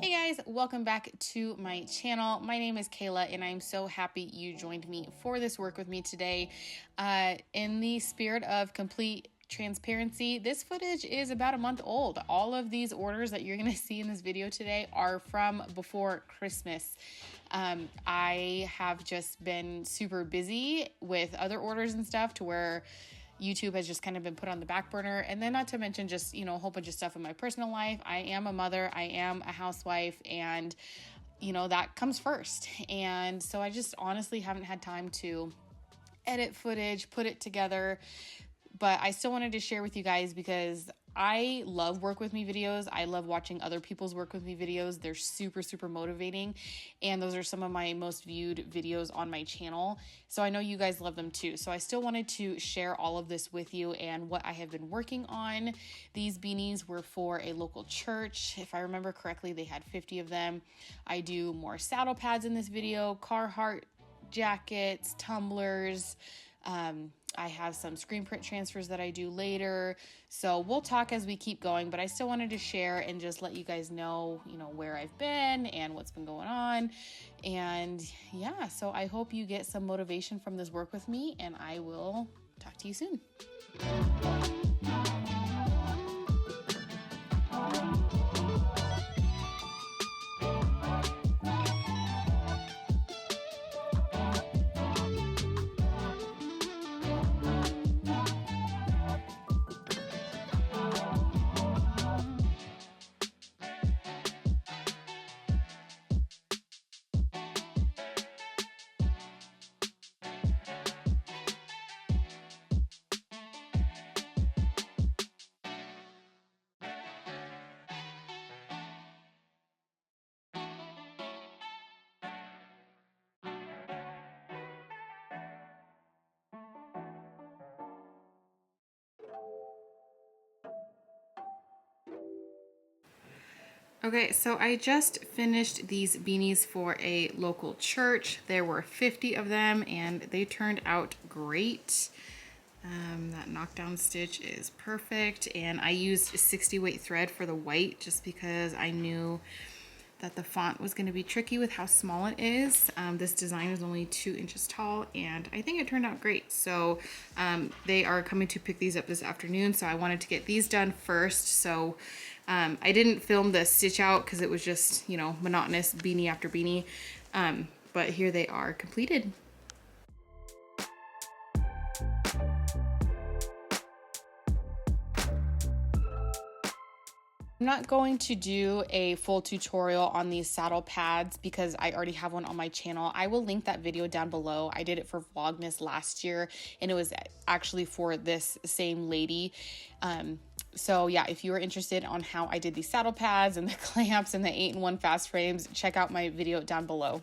Hey guys, welcome back to my channel. My name is Kayla and I'm so happy you joined me for this work with me today. In the spirit of complete transparency, this footage is about a month old. All of these orders that you're going to see in this video today are from before Christmas. I have just been super busy with other orders and stuff to where YouTube has just kind of been put on the back burner. And then not to mention just, a whole bunch of stuff in my personal life. I am a mother, I am a housewife, and that comes first. And so I just honestly haven't had time to edit footage, put it together. But I still wanted to share with you guys because I love work with me videos. I love watching other people's work with me videos. They're super, super motivating. And those are some of my most viewed videos on my channel. So I know you guys love them too. So I still wanted to share all of this with you and what I have been working on. These beanies were for a local church. If I remember correctly, they had 50 of them. I do more saddle pads in this video, Carhartt jackets, tumblers, I have some screen print transfers that I do later. So we'll talk as we keep going, but I still wanted to share and just let you guys know, where I've been and what's been going on. And yeah, so I hope you get some motivation from this work with me, and I will talk to you soon. Okay, so I just finished these beanies for a local church. There were 50 of them and they turned out great. That knockdown stitch is perfect, and I used 60 weight thread for the white just because I knew that the font was going to be tricky with how small it is. This design is only 2 inches tall and I think it turned out great. So they are coming to pick these up this afternoon, so I wanted to get these done first. So I didn't film the stitch out because it was just, monotonous beanie after beanie. But here they are completed. I'm not going to do a full tutorial on these saddle pads because I already have one on my channel. I will link that video down below. I did it for Vlogmas last year and it was actually for this same lady. So yeah, if you are interested on how I did these saddle pads and the clamps and the 8-in-1 fast frames, check out my video down below.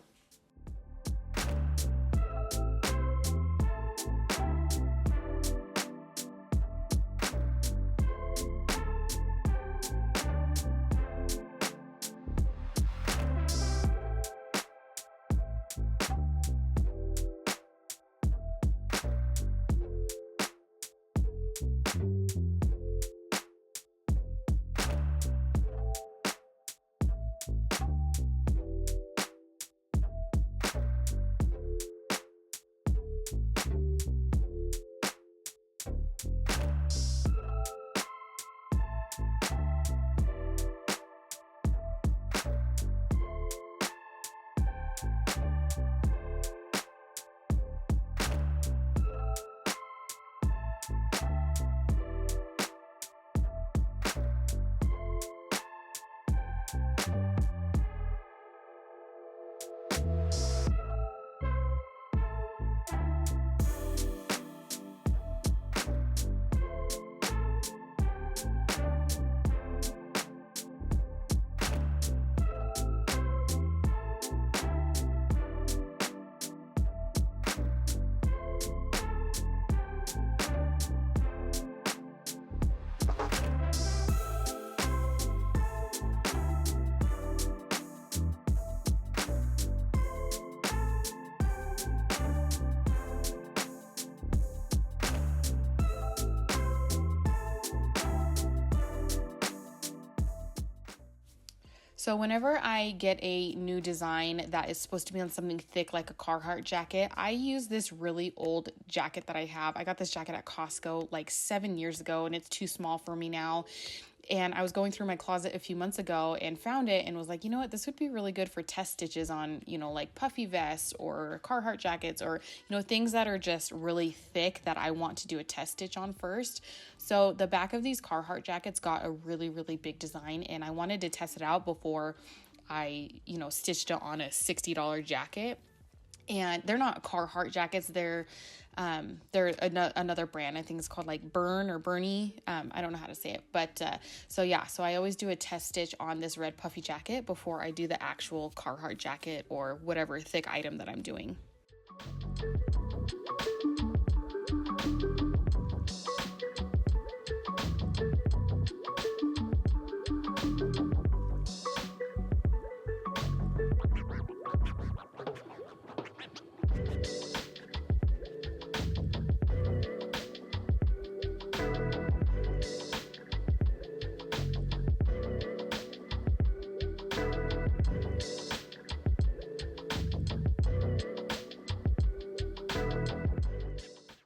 So whenever I get a new design that is supposed to be on something thick like a Carhartt jacket, I use this really old jacket that I have. I got this jacket at Costco like 7 years ago, and it's too small for me now. And I was going through my closet a few months ago and found it and was like, you know what, this would be really good for test stitches on, like puffy vests or Carhartt jackets, or, things that are just really thick that I want to do a test stitch on first. So the back of these Carhartt jackets got a really, really big design, and I wanted to test it out before I, stitched it on a $60 jacket. And they're not Carhartt jackets. They're another brand. I think it's called like Burn or Bernie. I don't know how to say it, but so I always do a test stitch on this red puffy jacket before I do the actual Carhartt jacket or whatever thick item that I'm doing.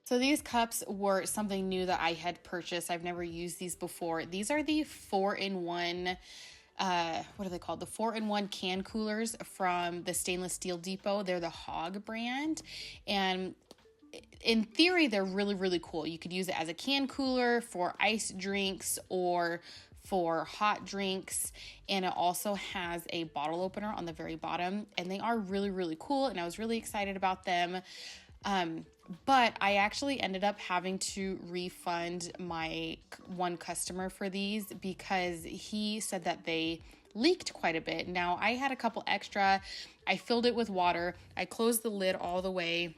So these cups were something new that I had purchased. I've never used these before. These are the 4-in-1, what are they called? The 4-in-1 can coolers from the Stainless Steel Depot. They're the Hog brand. And in theory, they're really, really cool. You could use it as a can cooler for iced drinks or for hot drinks. And it also has a bottle opener on the very bottom. And they are really, really cool. And I was really excited about them. But I actually ended up having to refund my one customer for these because he said that they leaked quite a bit. Now, I had a couple extra. I filled it with water. I closed the lid all the way.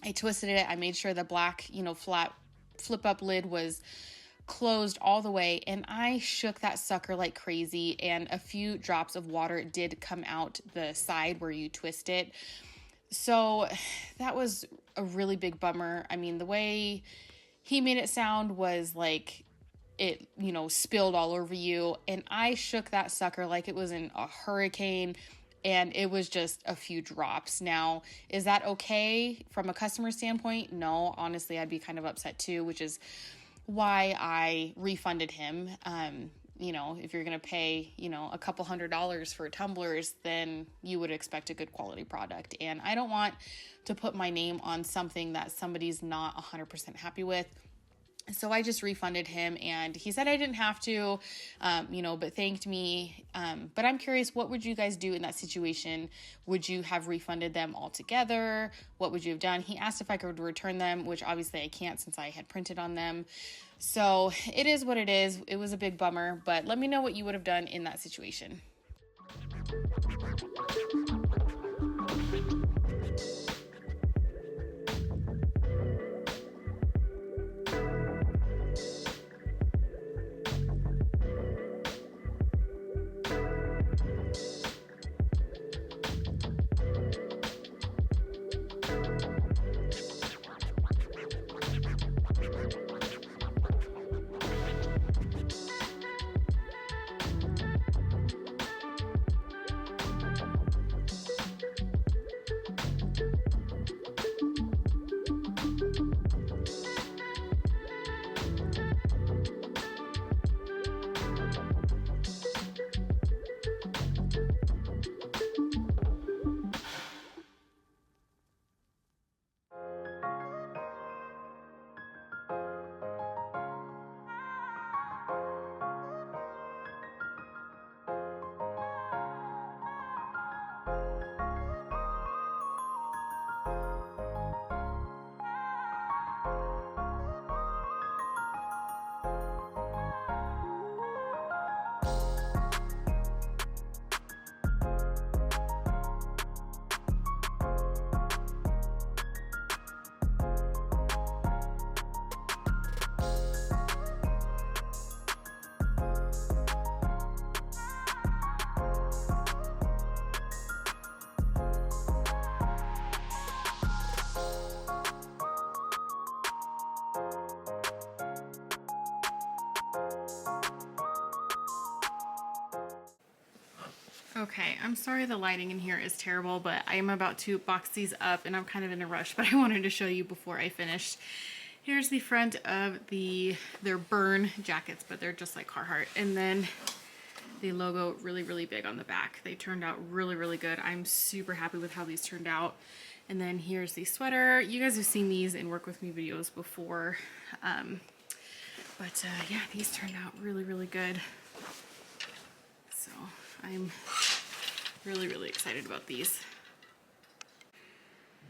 I twisted it. I made sure the black, flat flip up lid was closed all the way, and I shook that sucker like crazy, and a few drops of water did come out the side where you twist it. So that was a really big bummer. I mean, the way he made it sound was like it, spilled all over you. And I shook that sucker like it was in a hurricane, and it was just a few drops. Now, is that okay from a customer standpoint? No, honestly, I'd be kind of upset too, which is why I refunded him. If you're going to pay, a couple $100s for tumblers, then you would expect a good quality product. And I don't want to put my name on something that somebody's not 100% happy with. So I just refunded him, and he said I didn't have to, but thanked me. But I'm curious, what would you guys do in that situation? Would you have refunded them altogether? What would you have done? He asked if I could return them, which obviously I can't since I had printed on them. So it is what it is. It was a big bummer, but let me know what you would have done in that situation. Okay, I'm sorry the lighting in here is terrible, but I am about to box these up and I'm kind of in a rush, but I wanted to show you before I finished. Here's the front of their burn jackets, but they're just like Carhartt. And then the logo really big on the back. They turned out really good. I'm super happy with how these turned out. And then here's the sweater. You guys have seen these in work with me videos before. Yeah, these turned out really good. So I'm really excited about these.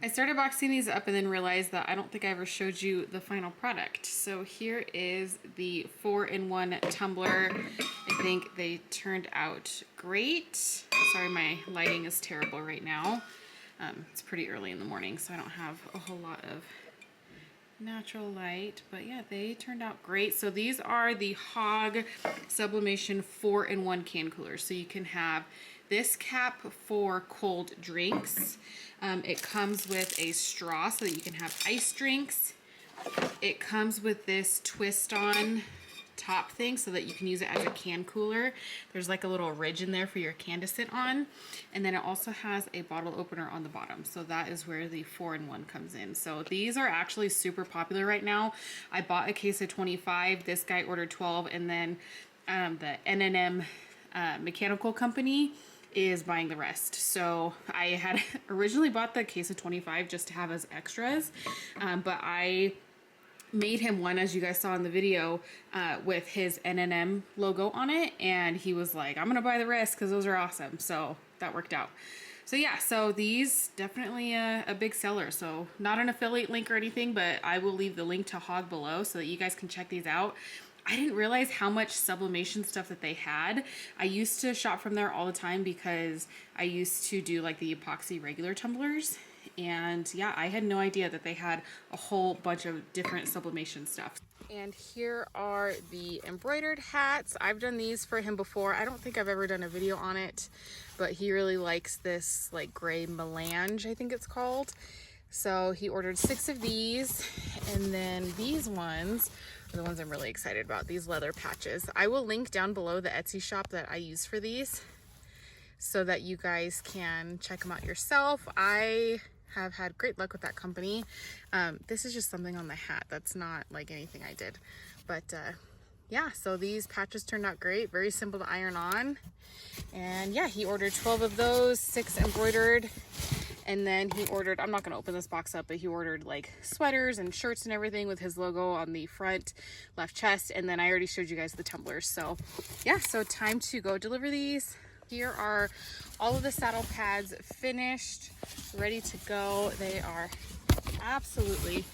I started boxing these up and then realized that I don't think I ever showed you the final product. So here is the 4-in-1 tumbler. I think they turned out great. Sorry, my lighting is terrible right now. It's pretty early in the morning, so I don't have a whole lot of natural light, but yeah, they turned out great. So these are the Hog Sublimation 4-in-1 can coolers. So you can have this cap for cold drinks. It comes with a straw so that you can have iced drinks. It comes with this twist on top thing so that you can use it as a can cooler. There's like a little ridge in there for your can to sit on. And then it also has a bottle opener on the bottom. So that is where the 4-in-1 comes in. So these are actually super popular right now. I bought a case of 25. This guy ordered 12. And then the N&M mechanical company is buying the rest. So I had originally bought the case of 25 just to have as extras. But I made him one, as you guys saw in the video, with his N&M logo on it, and he was like, I'm gonna buy the rest because those are awesome. So that worked out. So yeah, so these definitely a big seller. So not an affiliate link or anything, but I will leave the link to Hog below so that you guys can check these out. I didn't realize how much sublimation stuff that they had. I used to shop from there all the time because I used to do like the epoxy regular tumblers. And yeah, I had no idea that they had a whole bunch of different sublimation stuff. And here are the embroidered hats. I've done these for him before. I don't think I've ever done a video on it, but he really likes this like gray melange, I think it's called. So he ordered 6 of these, and then these ones are the ones I'm really excited about, these leather patches. I will link down below the Etsy shop that I use for these so that you guys can check them out yourself. I have had great luck with that company. This is just something on the hat. That's not like anything I did. But yeah, so these patches turned out great. Very simple to iron on. And yeah, he ordered 12 of those, 6 embroidered. And then he ordered, I'm not going to open this box up, but he ordered like sweaters and shirts and everything with his logo on the front left chest. And then I already showed you guys the tumblers. So yeah, so time to go deliver these. Here are all of the saddle pads finished, ready to go. They are absolutely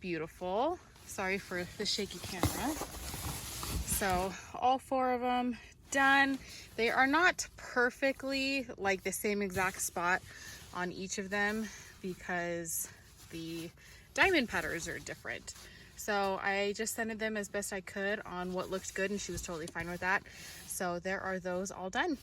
beautiful. Sorry for the shaky camera. So all 4 of them done. They are not perfectly like the same exact spot on each of them because the diamond patterns are different. So I just scented them as best I could on what looked good, and she was totally fine with that. So there are those all done.